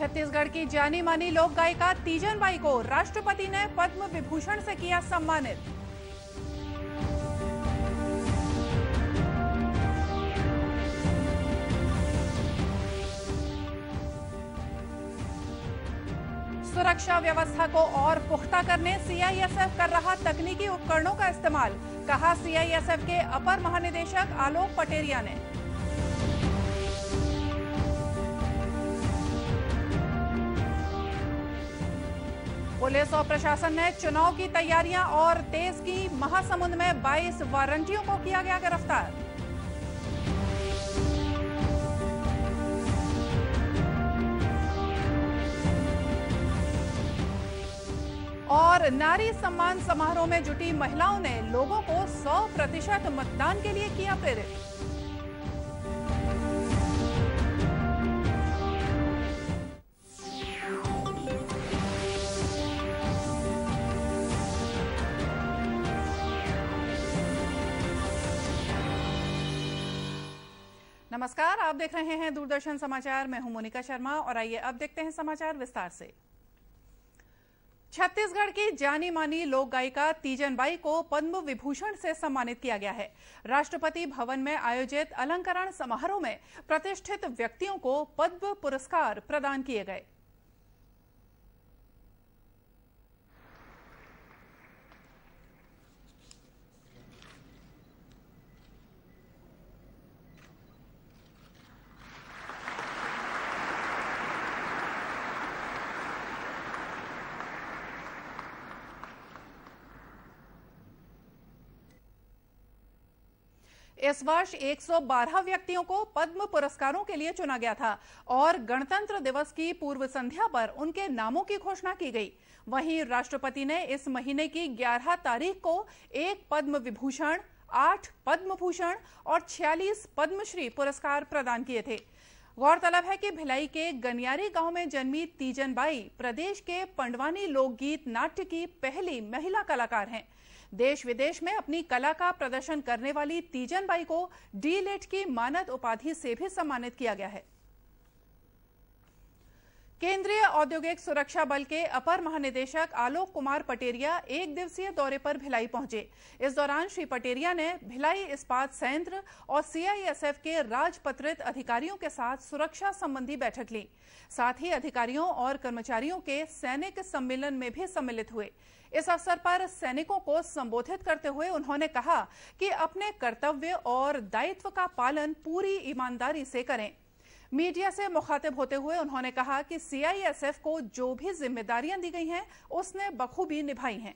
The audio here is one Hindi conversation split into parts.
छत्तीसगढ़ की जानी मानी लोक गायिका तीजन बाई को राष्ट्रपति ने पद्म विभूषण से किया सम्मानित। सुरक्षा व्यवस्था को और पुख्ता करने सीआईएसएफ कर रहा तकनीकी उपकरणों का इस्तेमाल, कहा सीआईएसएफ के अपर महानिदेशक आलोक पटेरिया ने। पुलिस और प्रशासन ने चुनाव की तैयारियां और तेज की। महासमुंद में 22 वारंटियों को किया गया गिरफ्तार। और नारी सम्मान समारोह में जुटी महिलाओं ने लोगों को 100% मतदान के लिए किया प्रेरित। नमस्कार, आप देख रहे हैं दूरदर्शन समाचार। मैं हूं मोनिका शर्मा और आइए अब देखते हैं समाचार विस्तार से। छत्तीसगढ़ की जानी मानी लोक गायिका तीजन बाई को पद्म विभूषण से सम्मानित किया गया है। राष्ट्रपति भवन में आयोजित अलंकरण समारोह में प्रतिष्ठित व्यक्तियों को पद्म पुरस्कार प्रदान किए गए। इस वर्ष 112 व्यक्तियों को पद्म पुरस्कारों के लिए चुना गया था और गणतंत्र दिवस की पूर्व संध्या पर उनके नामों की घोषणा की गई। वहीं राष्ट्रपति ने इस महीने की 11 तारीख को 1 पद्म विभूषण, 8 पद्म भूषण और 46 पद्मश्री पुरस्कार प्रदान किए थे। गौरतलब है कि भिलाई के गनियारी गांव में जन्मी तीजन बाई प्रदेश के पंडवानी लोकगीत नाट्य की पहली महिला कलाकार हैं। देश विदेश में अपनी कला का प्रदर्शन करने वाली तीजन बाई को डी.लिट की मानद उपाधि से भी सम्मानित किया गया है। केंद्रीय औद्योगिक सुरक्षा बल के अपर महानिदेशक आलोक कुमार पटेरिया 1 दिवसीय दौरे पर भिलाई पहुंचे। इस दौरान श्री पटेरिया ने भिलाई इस्पात संयंत्र और सीआईएसएफ के राजपत्रित अधिकारियों के साथ सुरक्षा संबंधी बैठक ली। साथ ही अधिकारियों और कर्मचारियों के सैनिक सम्मेलन में भी सम्मिलित हुए। इस अवसर पर सैनिकों को संबोधित करते हुए उन्होंने कहा कि अपने कर्तव्य और दायित्व का पालन पूरी ईमानदारी से करें। मीडिया से मुखातिब होते हुए उन्होंने कहा कि सीआईएसएफ को जो भी जिम्मेदारियां दी गई हैं, उसने बखूबी निभाई हैं।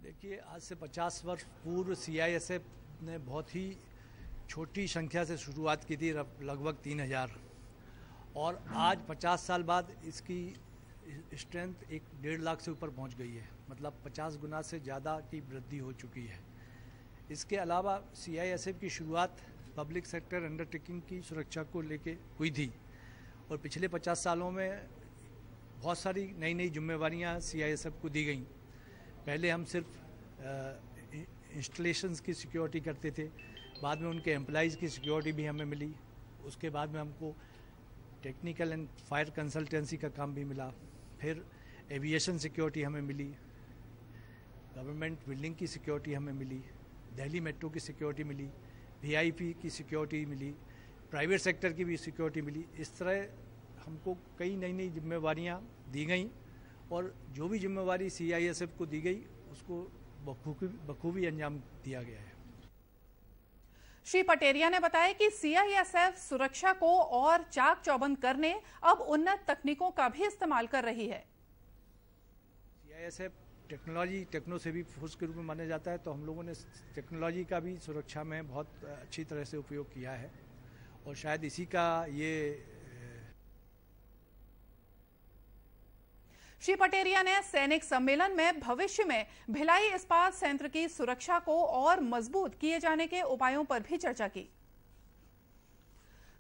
देखिए, आज से 50 वर्ष पूर्व सीआईएसएफ ने बहुत ही छोटी संख्या से शुरुआत की थी, लगभग 3000, और आज 50 साल बाद इसकी स्ट्रेंथ 1.5 लाख से ऊपर पहुंच गई है। मतलब 50 गुना से ज़्यादा की वृद्धि हो चुकी है। इसके अलावा सीआईएसएफ की शुरुआत पब्लिक सेक्टर अंडरटेकिंग की सुरक्षा को लेके हुई थी और पिछले 50 सालों में बहुत सारी नई नई जिम्मेवारियां सीआईएसएफ को दी गई। पहले हम सिर्फ इंस्टॉलेशंस की सिक्योरिटी करते थे, बाद में उनके एम्प्लॉइज़ की सिक्योरिटी भी हमें मिली। उसके बाद में हमको टेक्निकल एंड फायर कंसल्टेंसी का काम भी मिला। फिर एविएशन सिक्योरिटी हमें मिली, गवर्नमेंट बिल्डिंग की सिक्योरिटी हमें मिली, दिल्ली मेट्रो की सिक्योरिटी मिली, वीआईपी की सिक्योरिटी मिली, प्राइवेट सेक्टर की भी सिक्योरिटी मिली। इस तरह हमको कई नई नई जिम्मेवारियां दी गई और जो भी जिम्मेवारी सीआईएसएफ को दी गई उसको बखूबी अंजाम दिया गया है। श्री पटेरिया ने बताया कि सीआईएसएफ सुरक्षा को और चाक चौबंद करने अब उन्नत तकनीकों का भी इस्तेमाल कर रही है। सीआईएसएफ टेक्नो से भी फोर्स के रूप में माना जाता है, तो हम लोगों ने टेक्नोलॉजी का भी सुरक्षा में बहुत अच्छी तरह से उपयोग किया है और शायद इसी का ये। श्री पटेरिया ने सैनिक सम्मेलन में भविष्य में भिलाई इस्पात संयंत्र की सुरक्षा को और मजबूत किए जाने के उपायों पर भी चर्चा की।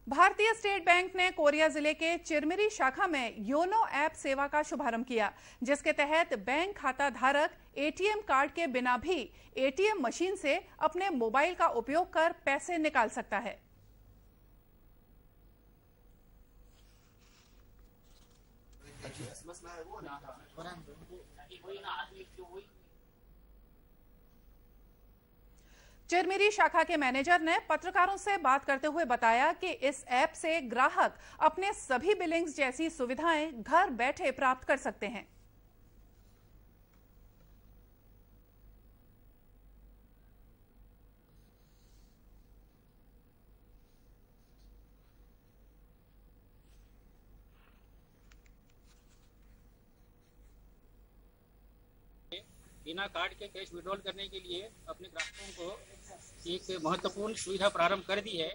भारतीय स्टेट बैंक ने कोरिया जिले के चिरमिरी शाखा में योनो ऐप सेवा का शुभारंभ किया, जिसके तहत बैंक खाता धारक एटीएम कार्ड के बिना भी एटीएम मशीन से अपने मोबाइल का उपयोग कर पैसे निकाल सकता है। चिरमिरी शाखा के मैनेजर ने पत्रकारों से बात करते हुए बताया कि इस ऐप से ग्राहक अपने सभी बिलिंग्स जैसी सुविधाएं घर बैठे प्राप्त कर सकते हैं। बिना कार्ड के कैश विड्रॉल करने के लिए अपने ग्राहकों को एक महत्वपूर्ण सुविधा प्रारंभ कर दी है,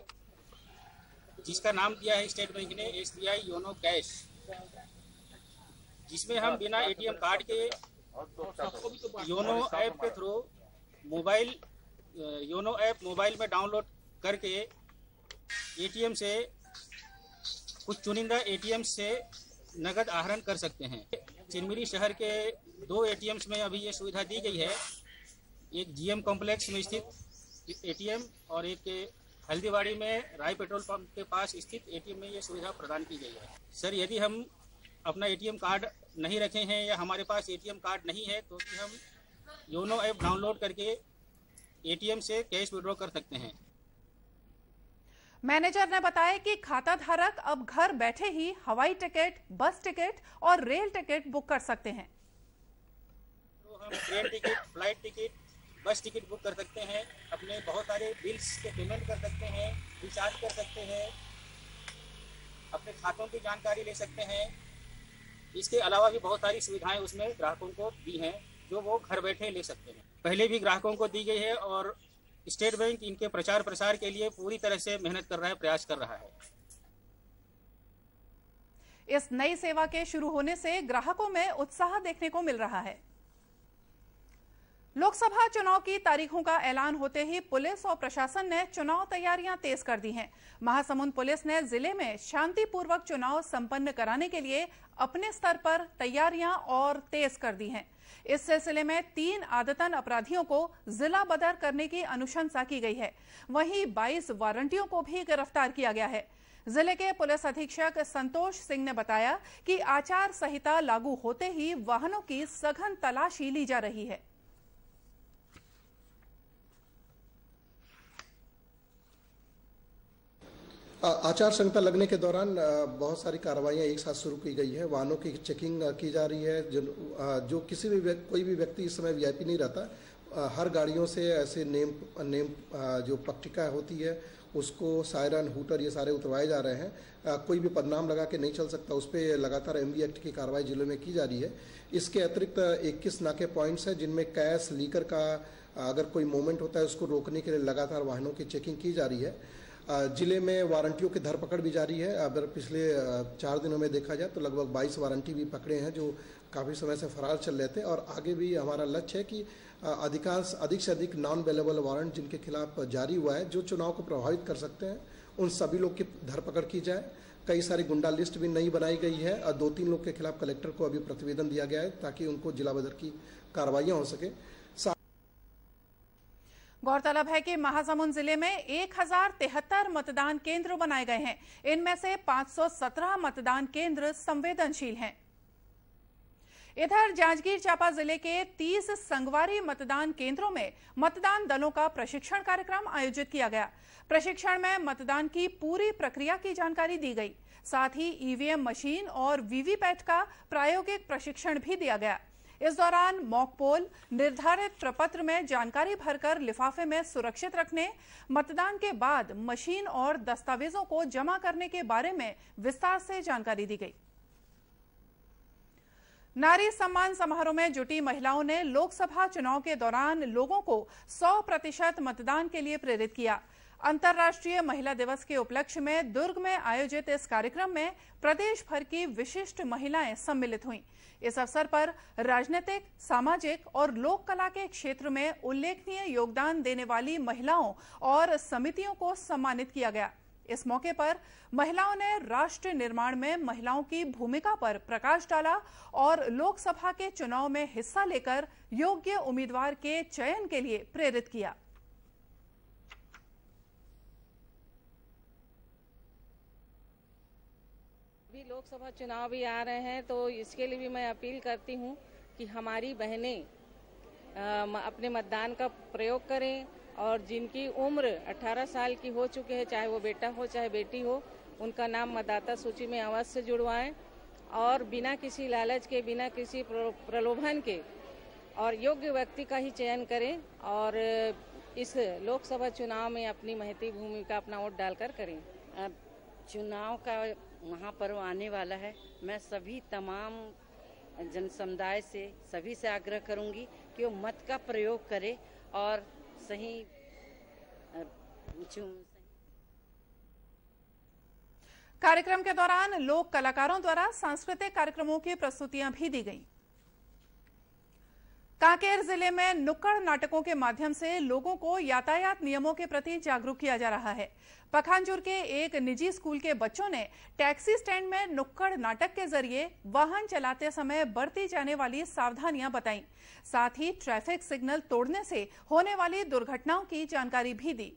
जिसका नाम दिया है स्टेट बैंक ने SBI योनो कैश, जिसमें हम बिना एटीएम कार्ड के योनो ऐप के थ्रू योनो ऐप मोबाइल में डाउनलोड करके एटीएम से कुछ चुनिंदा एटीएम से नगद आहरण कर सकते हैं। चिरमिरी शहर के 2 एटीएम्स में अभी ये सुविधा दी गई है, एक GM कॉम्प्लेक्स में स्थित एटीएम और एक हल्दीबाड़ी में राय पेट्रोल पंप के पास स्थित एटीएम में ये सुविधा प्रदान की गई है। सर, यदि हम अपना एटीएम कार्ड नहीं रखे हैं या हमारे पास एटीएम कार्ड नहीं है तो हम योनो ऐप डाउनलोड करके एटीएम से कैश विड्रॉ कर सकते हैं। मैनेजर ने बताया कि खाता धारक अब घर बैठे ही हवाई टिकट, बस टिकट और रेल टिकट बुक कर सकते हैं। तो हम ट्रेन टिकट, फ्लाइट टिकट, बस टिकट बुक कर सकते हैं, अपने बहुत सारे बिल्स के पेमेंट कर सकते हैं, रिचार्ज कर सकते हैं, अपने खातों की जानकारी ले सकते हैं। इसके अलावा भी बहुत सारी सुविधाएं उसमें ग्राहकों को दी हैं जो वो घर बैठे ले सकते हैं। पहले भी ग्राहकों को दी गई है और स्टेट बैंक इनके प्रचार प्रसार के लिए पूरी तरह से मेहनत कर रहा है, प्रयास कर रहा है। इस नई सेवा के शुरू होने से ग्राहकों में उत्साह देखने को मिल रहा है। लोकसभा चुनाव की तारीखों का ऐलान होते ही पुलिस और प्रशासन ने चुनाव तैयारियां तेज कर दी हैं। महासमुंद पुलिस ने जिले में शांतिपूर्वक चुनाव संपन्न कराने के लिए अपने स्तर पर तैयारियां और तेज कर दी हैं। इस सिलसिले में 3 आदतन अपराधियों को जिला बदर करने की अनुशंसा की गई है। वहीं 22 वारंटियों को भी गिरफ्तार किया गया है। जिले के पुलिस अधीक्षक संतोष सिंह ने बताया कि आचार संहिता लागू होते ही वाहनों की सघन तलाशी ली जा रही है। आचार संहिता लगने के दौरान बहुत सारी कार्रवाइयाँ एक साथ शुरू की गई है। वाहनों की चेकिंग की जा रही है। जो किसी भी कोई भी व्यक्ति इस समय VIP नहीं रहता, हर गाड़ियों से ऐसे नेम जो पट्टिका होती है उसको सायरन, हूटर ये सारे उतरवाए जा रहे हैं। कोई भी पदनाम लगा के नहीं चल सकता, उस पर लगातार MB एक्ट की कार्रवाई जिले में की जा रही है। इसके अतिरिक्त 21 नाके पॉइंट्स हैं जिनमें कैश, लीकर का अगर कोई मूवमेंट होता है उसको रोकने के लिए लगातार वाहनों की चेकिंग की जा रही है। जिले में वारंटियों की धरपकड़ भी जारी है। अगर पिछले 4 दिनों में देखा जाए तो लगभग 22 वारंटी भी पकड़े हैं जो काफ़ी समय से फरार चल रहे थे। और आगे भी हमारा लक्ष्य है कि अधिक से अधिक नॉन अवेलेबल वारंट जिनके खिलाफ जारी हुआ है, जो चुनाव को प्रभावित कर सकते हैं, उन सभी लोग की धरपकड़ की जाए। कई सारी गुंडा लिस्ट भी नई बनाई गई है और 2-3 लोग के खिलाफ कलेक्टर को अभी प्रतिवेदन दिया गया है ताकि उनको जिला बदर की कार्रवाइयाँ हो सके। गौरतलब है कि महासमुंद जिले में 1073 मतदान केंद्र बनाए गए हैं। इनमें से 517 मतदान केंद्र संवेदनशील हैं। इधर जांजगीर चांपा जिले के 30 संगवारी मतदान केंद्रों में मतदान दलों का प्रशिक्षण कार्यक्रम आयोजित किया गया। प्रशिक्षण में मतदान की पूरी प्रक्रिया की जानकारी दी गई। साथ ही EVM मशीन और VVPAT का प्रायोगिक प्रशिक्षण भी दिया गया। इस दौरान मॉक पोल, निर्धारित प्रपत्र में जानकारी भरकर लिफाफे में सुरक्षित रखने, मतदान के बाद मशीन और दस्तावेजों को जमा करने के बारे में विस्तार से जानकारी दी गई। नारी सम्मान समारोह में जुटी महिलाओं ने लोकसभा चुनाव के दौरान लोगों को 100% मतदान के लिए प्रेरित किया। अंतर्राष्ट्रीय महिला दिवस के उपलक्ष्य में दुर्ग में आयोजित इस कार्यक्रम में प्रदेश भर की विशिष्ट महिलाएं सम्मिलित हुईं। इस अवसर पर राजनीतिक, सामाजिक और लोक कला के क्षेत्र में उल्लेखनीय योगदान देने वाली महिलाओं और समितियों को सम्मानित किया गया। इस मौके पर महिलाओं ने राष्ट्र निर्माण में महिलाओं की भूमिका पर प्रकाश डाला और लोकसभा के चुनाव में हिस्सा लेकर योग्य उम्मीदवार के चयन के लिए प्रेरित किया। अभी लोकसभा चुनाव भी आ रहे हैं, तो इसके लिए भी मैं अपील करती हूं कि हमारी बहनें अपने मतदान का प्रयोग करें और जिनकी उम्र 18 साल की हो चुके हैं, चाहे वो बेटा हो चाहे बेटी हो, उनका नाम मतदाता सूची में अवश्य जुड़वाएं और बिना किसी लालच के, बिना किसी प्रलोभन के और योग्य व्यक्ति का ही चयन करें और इस लोकसभा चुनाव में अपनी महती भूमिका अपना वोट डालकर करें। अब चुनाव का महापर्व आने वाला है। मैं सभी तमाम जन समुदाय से सभी से आग्रह करूंगी कि वो मत का प्रयोग करे और सही कार्यक्रम के दौरान लोक कलाकारों द्वारा सांस्कृतिक कार्यक्रमों की प्रस्तुतियां भी दी गईं। कांकेर जिले में नुक्कड़ नाटकों के माध्यम से लोगों को यातायात नियमों के प्रति जागरूक किया जा रहा है। पखानजोर के एक निजी स्कूल के बच्चों ने टैक्सी स्टैंड में नुक्कड़ नाटक के जरिए वाहन चलाते समय बरती जाने वाली सावधानियां बताईं। साथ ही ट्रैफिक सिग्नल तोड़ने से होने वाली दुर्घटनाओं की जानकारी भी दी।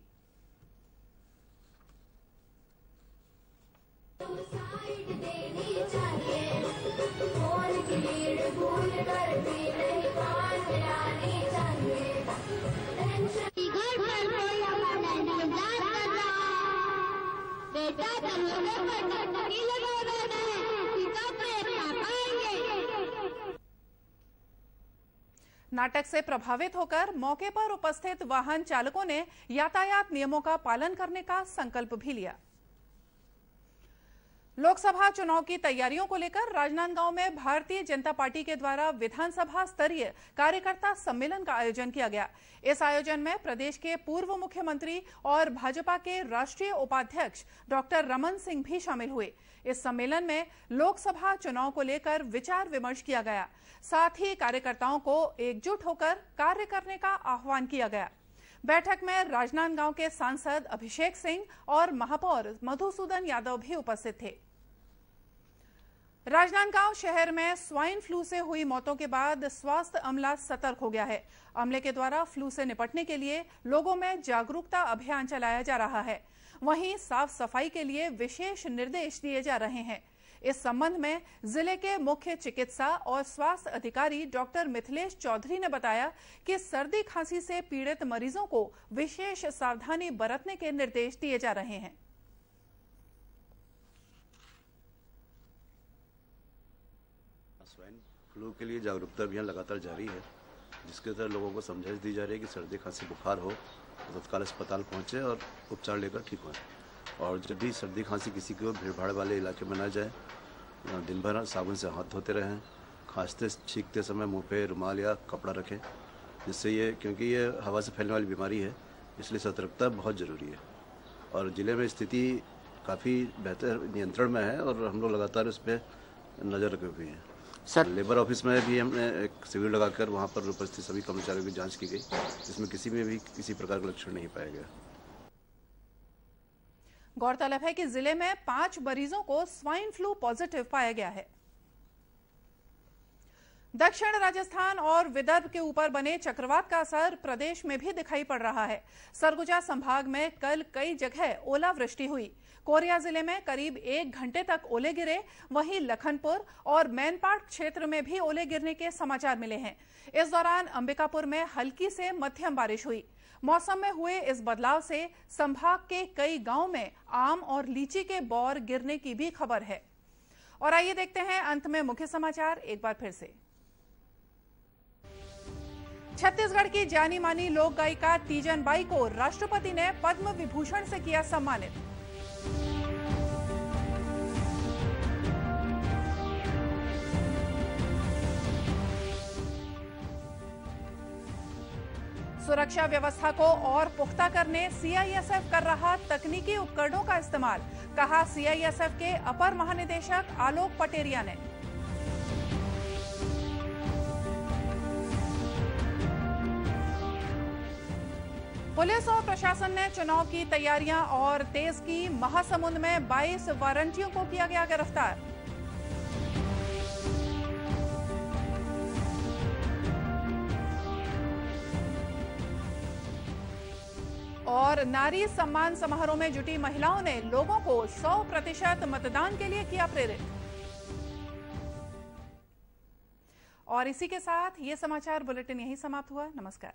नाटक से प्रभावित होकर मौके पर उपस्थित वाहन चालकों ने यातायात नियमों का पालन करने का संकल्प भी लिया। लोकसभा चुनाव की तैयारियों को लेकर राजनांदगांव में भारतीय जनता पार्टी के द्वारा विधानसभा स्तरीय कार्यकर्ता सम्मेलन का आयोजन किया गया। इस आयोजन में प्रदेश के पूर्व मुख्यमंत्री और भाजपा के राष्ट्रीय उपाध्यक्ष डॉक्टर रमन सिंह भी शामिल हुए। इस सम्मेलन में लोकसभा चुनाव को लेकर विचार विमर्श किया गया। साथ ही कार्यकर्ताओं को एकजुट होकर कार्य करने का आह्वान किया गया। बैठक में राजनांदगांव के सांसद अभिषेक सिंह और महापौर मधुसूदन यादव भी उपस्थित थे। राजनांदगांव शहर में स्वाइन फ्लू से हुई मौतों के बाद स्वास्थ्य अमला सतर्क हो गया है। अमले के द्वारा फ्लू से निपटने के लिए लोगों में जागरूकता अभियान चलाया जा रहा है। वहीं साफ सफाई के लिए विशेष निर्देश दिए जा रहे हैं। इस संबंध में जिले के मुख्य चिकित्सा और स्वास्थ्य अधिकारी डॉक्टर मिथिलेश चौधरी ने बताया कि सर्दी खांसी से पीड़ित मरीजों को विशेष सावधानी बरतने के निर्देश दिए जा रहे हैं। स्वाइन फ्लू के लिए जागरूकता अभियान लगातार जारी है, जिसके तहत लोगों को समझाइश दी जा रही है कि सर्दी खांसी बुखार हो तो तत्काल अस्पताल पहुंचे और उपचार लेकर ठीक हों। और जब भी सर्दी खांसी किसी को भीड़ भाड़ वाले इलाके में ना जाए, दिन भर साबुन से हाथ धोते रहें। खांसते छींकते समय मुंह पे रुमाल या कपड़ा रखें, जिससे क्योंकि ये हवा से फैलने वाली बीमारी है, इसलिए सतर्कता बहुत ज़रूरी है। और ज़िले में स्थिति काफ़ी बेहतर नियंत्रण में है और हम लोग लगातार उस पर नज़र रखे हुए हैं। सर, लेबर ऑफिस में भी हमने एक शिविर लगाकर वहाँ पर उपस्थित सभी कर्मचारियों की जांच की गई, जिसमें किसी में भी किसी प्रकार का लक्षण नहीं पाया गया। गौरतलब है कि जिले में 5 मरीजों को स्वाइन फ्लू पॉजिटिव पाया गया है। दक्षिण राजस्थान और विदर्भ के ऊपर बने चक्रवात का असर प्रदेश में भी दिखाई पड़ रहा है। सरगुजा संभाग में कल कई जगह ओलावृष्टि हुई। कोरिया जिले में करीब 1 घंटे तक ओले गिरे। वहीं लखनपुर और मैनपाट क्षेत्र में भी ओले गिरने के समाचार मिले हैं। इस दौरान अंबिकापुर में हल्की से मध्यम बारिश हुई। मौसम में हुए इस बदलाव से संभाग के कई गांवों में आम और लीची के बौर गिरने की भी खबर है। और आइए देखते हैं अंत में मुख्य समाचार एक बार फिर से। छत्तीसगढ़ की जानी मानी लोक गायिका तीजन बाई को राष्ट्रपति ने पद्म विभूषण से किया सम्मानित। सुरक्षा व्यवस्था को और पुख्ता करने सीआईएसएफ कर रहा तकनीकी उपकरणों का इस्तेमाल, कहा सीआईएसएफ के अपर महानिदेशक आलोक पटेरिया ने। पुलिस और प्रशासन ने चुनाव की तैयारियां और तेज की। महासमुंद में 22 वारंटियों को किया गया गिरफ्तार। और नारी सम्मान समारोह में जुटी महिलाओं ने लोगों को 100% मतदान के लिए किया प्रेरित। और इसी के साथ ये समाचार बुलेटिन यहीं समाप्त हुआ। नमस्कार।